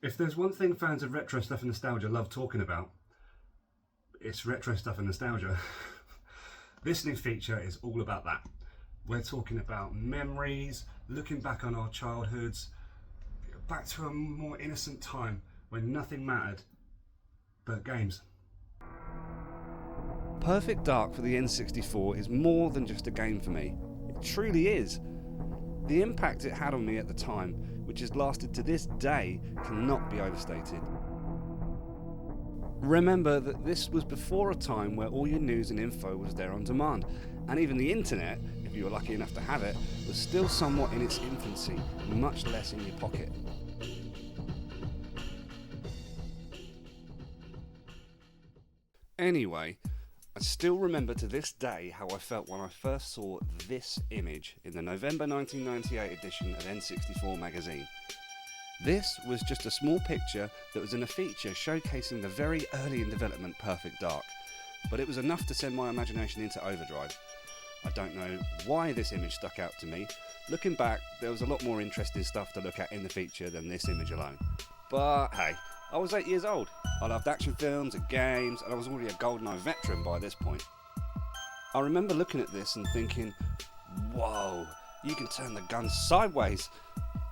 If there's one thing fans of retro stuff and nostalgia love talking about, it's retro stuff and nostalgia. This new feature is all about that. We're talking about memories, looking back on our childhoods, back to a more innocent time when nothing mattered but games. Perfect Dark for the N64 is more than just a game for me. It truly is. The impact it had on me at the time, which has lasted to this day, cannot be overstated. Remember that this was before a time where all your news and info was there on demand, and even the internet, if you were lucky enough to have it, was still somewhat in its infancy, much less in your pocket. Anyway, I still remember to this day how I felt when I first saw this image in the November 1998 edition of N64 magazine. This was just a small picture that was in a feature showcasing the very early in development Perfect Dark, but it was enough to send my imagination into overdrive. I don't know why this image stuck out to me. Looking back, there was a lot more interesting stuff to look at in the feature than this image alone. But hey, I was 8 years old. I loved action films and games, and I was already a GoldenEye veteran by this point. I remember looking at this and thinking, whoa, you can turn the gun sideways.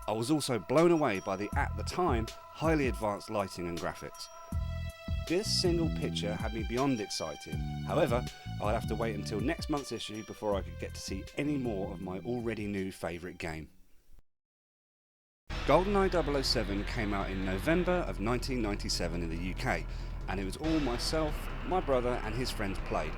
I was also blown away by the, at the time, highly advanced lighting and graphics. This single picture had me beyond excited. However, I'd have to wait until next month's issue before I could get to see any more of my already new favourite game. GoldenEye 007 came out in November of 1997 in the UK, and it was all myself, my brother and his friends played.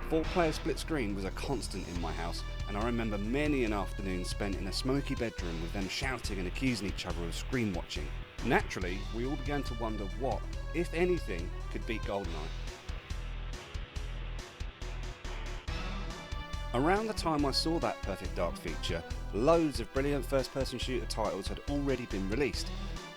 4-player split screen was a constant in my house, and I remember many an afternoon spent in a smoky bedroom with them shouting and accusing each other of screen watching. Naturally, we all began to wonder what, if anything, could beat GoldenEye. Around the time I saw that Perfect Dark feature, loads of brilliant first-person shooter titles had already been released,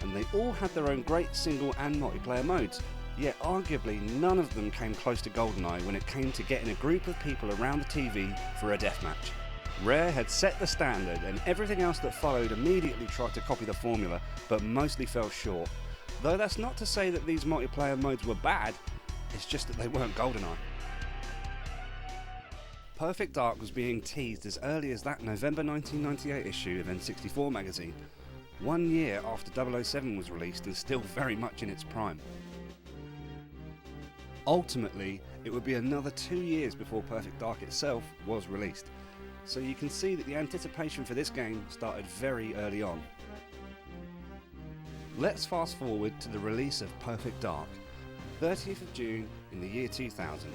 and they all had their own great single and multiplayer modes, yet arguably none of them came close to GoldenEye when it came to getting a group of people around the TV for a deathmatch. Rare had set the standard, and everything else that followed immediately tried to copy the formula, but mostly fell short. Though that's not to say that these multiplayer modes were bad, it's just that they weren't GoldenEye. Perfect Dark was being teased as early as that November 1998 issue of N64 magazine, 1 year after 007 was released and still very much in its prime. Ultimately, it would be another 2 years before Perfect Dark itself was released, so you can see that the anticipation for this game started very early on. Let's fast forward to the release of Perfect Dark, 30th of June in the year 2000.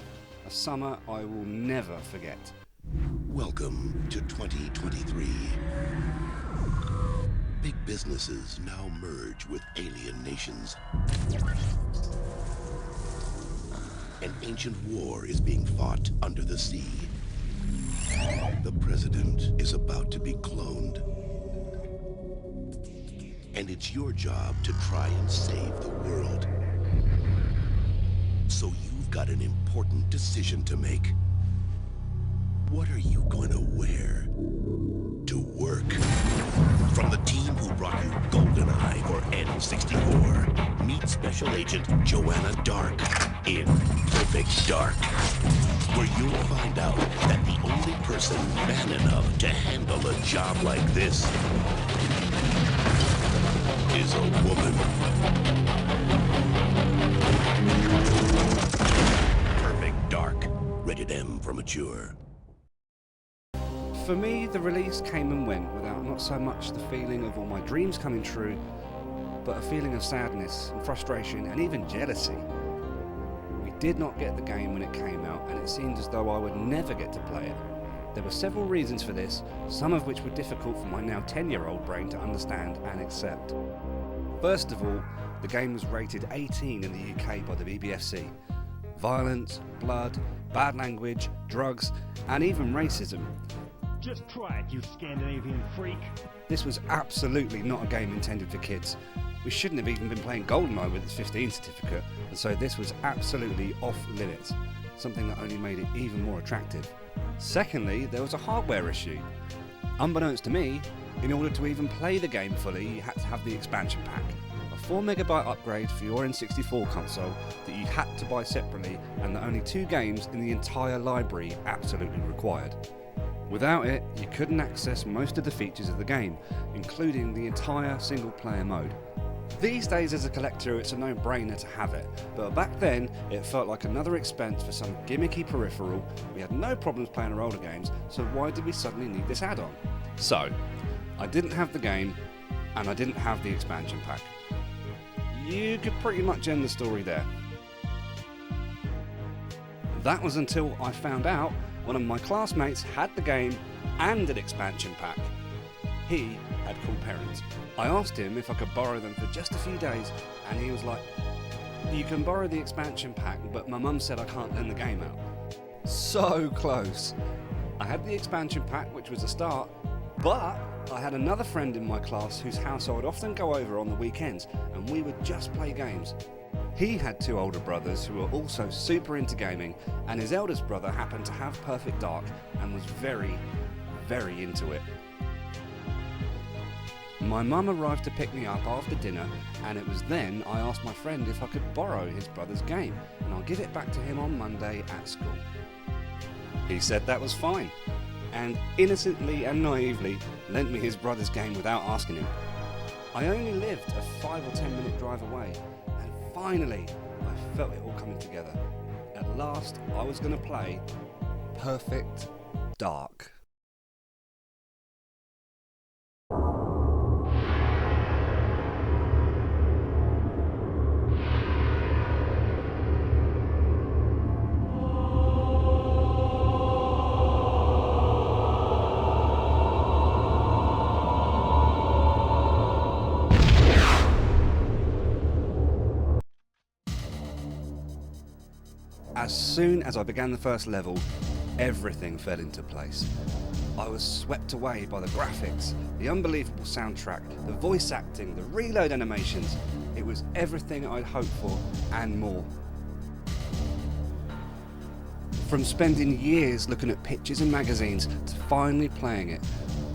A summer I will never forget. Welcome to 2023. Big businesses now merge with alien nations. An ancient war is being fought under the sea. The president is about to be cloned. And it's your job to try and save the world. So you've got an important decision to make. What are you going to wear to work? From the team who brought you GoldenEye for N64, meet Special Agent Joanna Dark in Perfect Dark, where you'll find out that the only person man enough to handle a job like this is a woman. Perfect Dark, rated M for mature. For me, the release came and went without not so much the feeling of all my dreams coming true, but a feeling of sadness and frustration and even jealousy. We did not get the game when it came out, and it seemed as though I would never get to play it. There were several reasons for this, some of which were difficult for my now 10-year-old brain to understand and accept. First of all, the game was rated 18 in the UK by the BBFC. Violence, blood, bad language, drugs, and even racism. Just try it, you Scandinavian freak. This was absolutely not a game intended for kids. We shouldn't have even been playing GoldenEye with its 15 certificate, and so this was absolutely off limits, something that only made it even more attractive. Secondly, there was a hardware issue. Unbeknownst to me, in order to even play the game fully, you had to have the expansion pack, a 4MB upgrade for your N64 console that you had to buy separately, and that only 2 games in the entire library absolutely required. Without it, you couldn't access most of the features of the game, including the entire single player mode. These days as a collector it's a no-brainer to have it, but back then it felt like another expense for some gimmicky peripheral. We had no problems playing our older games, so why did we suddenly need this add-on? So, I didn't have the game, and I didn't have the expansion pack. You could pretty much end the story there. That was until I found out one of my classmates had the game and an expansion pack. He had cool parents. I asked him if I could borrow them for just a few days, and he was like, "You can borrow the expansion pack, but my mum said I can't lend the game out." So close. I had the expansion pack, which was a start, but I had another friend in my class whose house I would often go over on the weekends, and we would just play games. He had 2 older brothers who were also super into gaming, and his eldest brother happened to have Perfect Dark and was very, very into it. My mum arrived to pick me up after dinner, and it was then I asked my friend if I could borrow his brother's game, and I'll give it back to him on Monday at school. He said that was fine, and innocently and naively lent me his brother's game without asking him. I only lived a 5 or 10 minute drive away, and finally I felt it all coming together. At last I was going to play Perfect Dark. As soon as I began the first level, everything fell into place. I was swept away by the graphics, the unbelievable soundtrack, the voice acting, the reload animations. It was everything I'd hoped for and more. From spending years looking at pictures and magazines to finally playing it,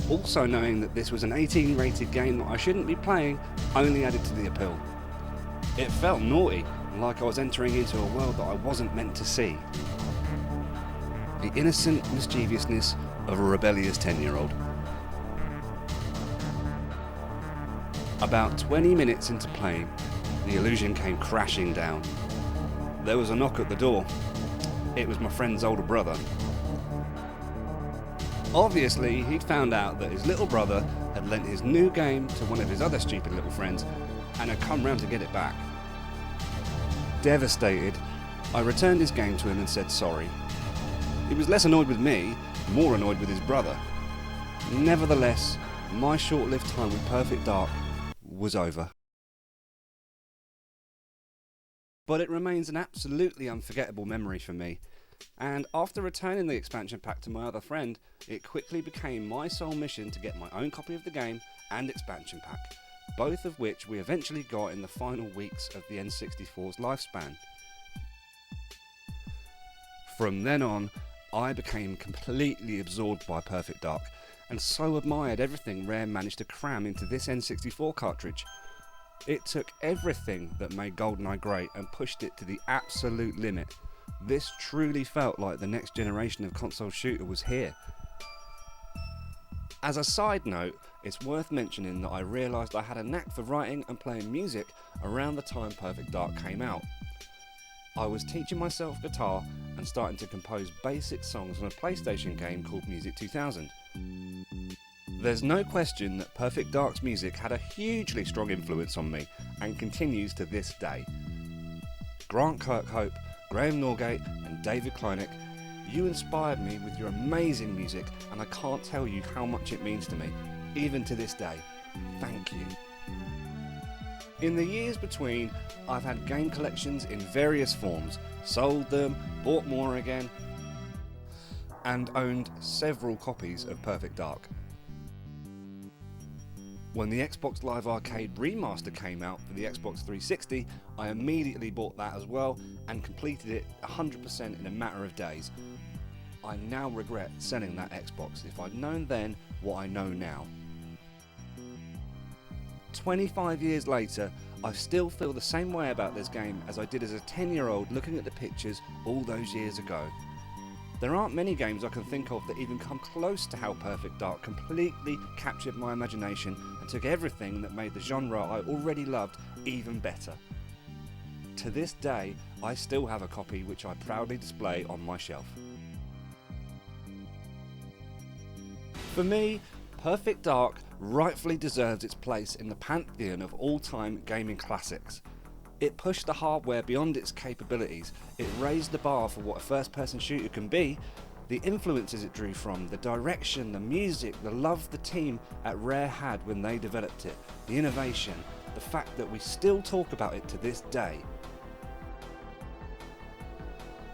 also knowing that this was an 18 rated game that I shouldn't be playing, only added to the appeal. It felt naughty, like I was entering into a world that I wasn't meant to see. The innocent mischievousness of a rebellious 10-year-old. About 20 minutes into playing, the illusion came crashing down. There was a knock at the door. It was my friend's older brother. Obviously, he'd found out that his little brother had lent his new game to one of his other stupid little friends and had come round to get it back. Devastated, I returned his game to him and said sorry. He was less annoyed with me, more annoyed with his brother. Nevertheless, my short-lived time with Perfect Dark was over. But it remains an absolutely unforgettable memory for me, and after returning the expansion pack to my other friend, it quickly became my sole mission to get my own copy of the game and expansion pack, both of which we eventually got in the final weeks of the N64's lifespan. From then on, I became completely absorbed by Perfect Dark, and so admired everything Rare managed to cram into this N64 cartridge. It took everything that made GoldenEye great and pushed it to the absolute limit. This truly felt like the next generation of console shooter was here. As a side note, it's worth mentioning that I realised I had a knack for writing and playing music around the time Perfect Dark came out. I was teaching myself guitar and starting to compose basic songs on a PlayStation game called Music 2000. There's no question that Perfect Dark's music had a hugely strong influence on me and continues to this day. Grant Kirkhope, Graham Norgate and David Kleinek, you inspired me with your amazing music, and I can't tell you how much it means to me, even to this day. Thank you. In the years between, I've had game collections in various forms, sold them, bought more again, and owned several copies of Perfect Dark. When the Xbox Live Arcade remaster came out for the Xbox 360, I immediately bought that as well and completed it 100% in a matter of days. I now regret selling that Xbox if I'd known then what I know now. 25 years later, I still feel the same way about this game as I did as a 10-year-old looking at the pictures all those years ago. There aren't many games I can think of that even come close to how Perfect Dark completely captured my imagination and took everything that made the genre I already loved even better. To this day, I still have a copy which I proudly display on my shelf. For me, Perfect Dark rightfully deserves its place in the pantheon of all-time gaming classics. It pushed the hardware beyond its capabilities, it raised the bar for what a first-person shooter can be, the influences it drew from, the direction, the music, the love the team at Rare had when they developed it, the innovation, the fact that we still talk about it to this day.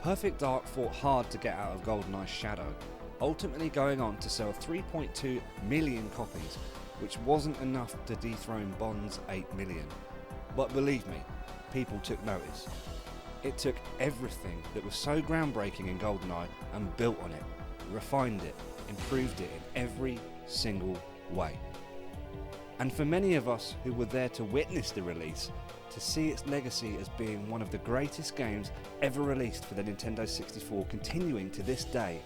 Perfect Dark fought hard to get out of GoldenEye's shadow, ultimately going on to sell 3.2 million copies, which wasn't enough to dethrone Bond's 8 million. But believe me, people took notice. It took everything that was so groundbreaking in GoldenEye and built on it, refined it, improved it in every single way. And for many of us who were there to witness the release, to see its legacy as being one of the greatest games ever released for the Nintendo 64 continuing to this day,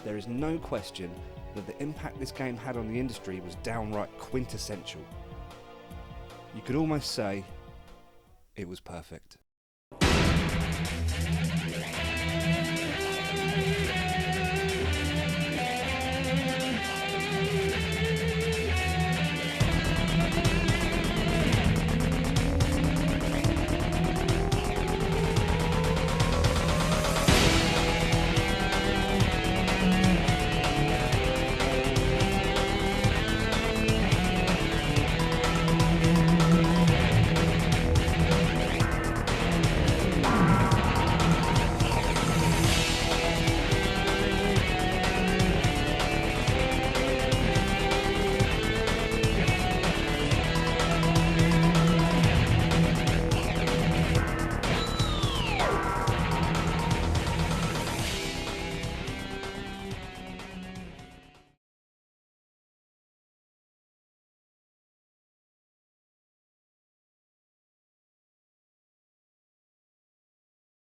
there is no question that the impact this game had on the industry was downright quintessential. You could almost say it was perfect.